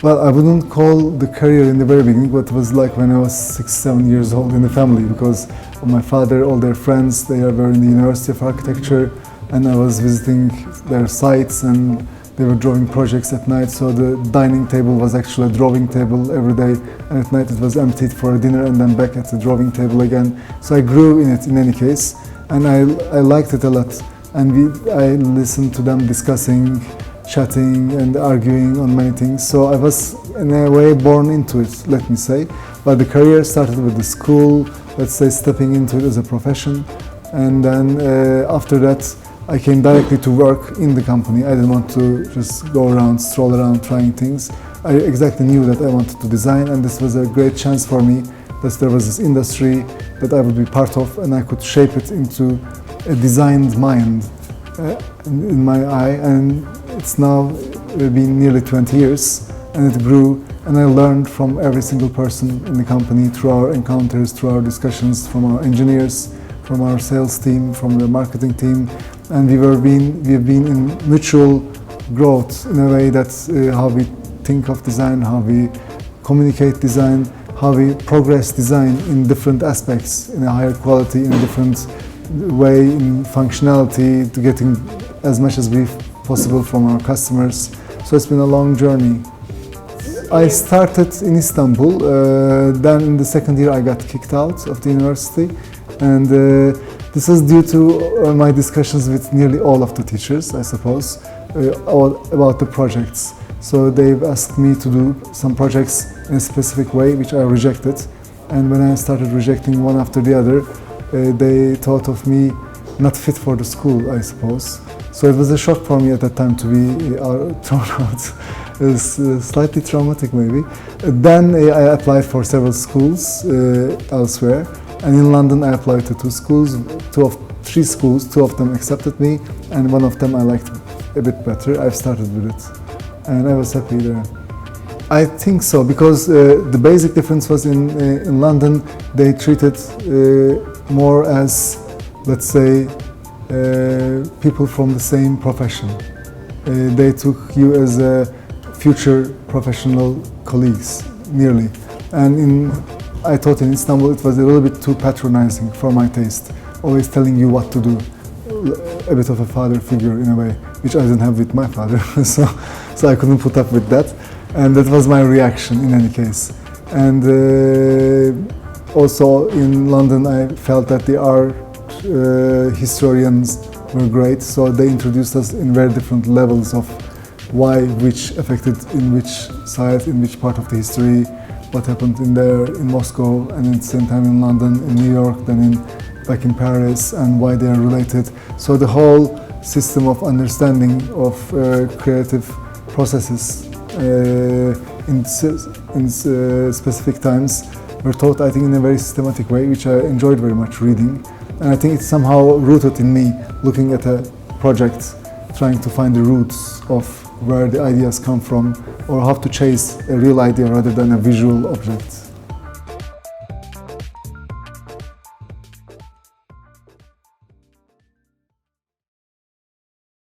Well, I wouldn't call the career in the very beginning, but it was like when I was 6, 7 years old in the family, because my father, all their friends, they were in the University of Architecture, and I was visiting their sites, and they were drawing projects at night. So the dining table was actually a drawing table every day, and at night it was emptied for a dinner and then back at the drawing table again. So I grew in it in any case, and I liked it a lot. And I listened to them discussing, chatting and arguing on many things. So I was in a way born into it, let me say. But the career started with the school, let's say stepping into it as a profession. And then after that, I came directly to work in the company. I didn't want to just go around, stroll around trying things. I exactly knew that I wanted to design, and this was a great chance for me that there was this industry that I would be part of, and I could shape it into a designed mind in my eye. And it's now been nearly 20 years, and it grew, and I learned from every single person in the company through our encounters, through our discussions, from our engineers, from our sales team, from the marketing team, and we have been in mutual growth in a way that how we think of design, how we communicate design, how we progress design in different aspects, in a higher quality, in a different way, in functionality, to getting as much as possible from our customers. So it's been a long journey. I started in Istanbul, then in the second year I got kicked out of the university, and this was due to my discussions with nearly all of the teachers, I suppose, about the projects. So they've asked me to do some projects in a specific way, which I rejected. And when I started rejecting one after the other, they thought of me not fit for the school, I suppose. So it was a shock for me at that time to be thrown out. It was slightly traumatic maybe. Then I applied for several schools elsewhere. And in London I applied to three schools. Two of them accepted me, and one of them I liked a bit better. I've started with it, and I was happy there. I think so, because the basic difference was in London they treated more as, let's say, people from the same profession. They took you as a future professional colleagues, nearly. And I thought in Istanbul it was a little bit too patronizing for my taste, always telling you what to do, a bit of a father figure in a way, which I didn't have with my father, so I couldn't put up with that, and that was my reaction in any case. And also in London I felt that the art historians were great, so they introduced us in very different levels of why which affected in which side, in which part of the history, what happened in Moscow, and at the same time in London, in New York, then back in Paris, and why they are related. So the whole system of understanding of creative processes in specific times were taught, I think, in a very systematic way, which I enjoyed very much reading. And I think it's somehow rooted in me, looking at a project, trying to find the roots of where the ideas come from, or how to chase a real idea rather than a visual object.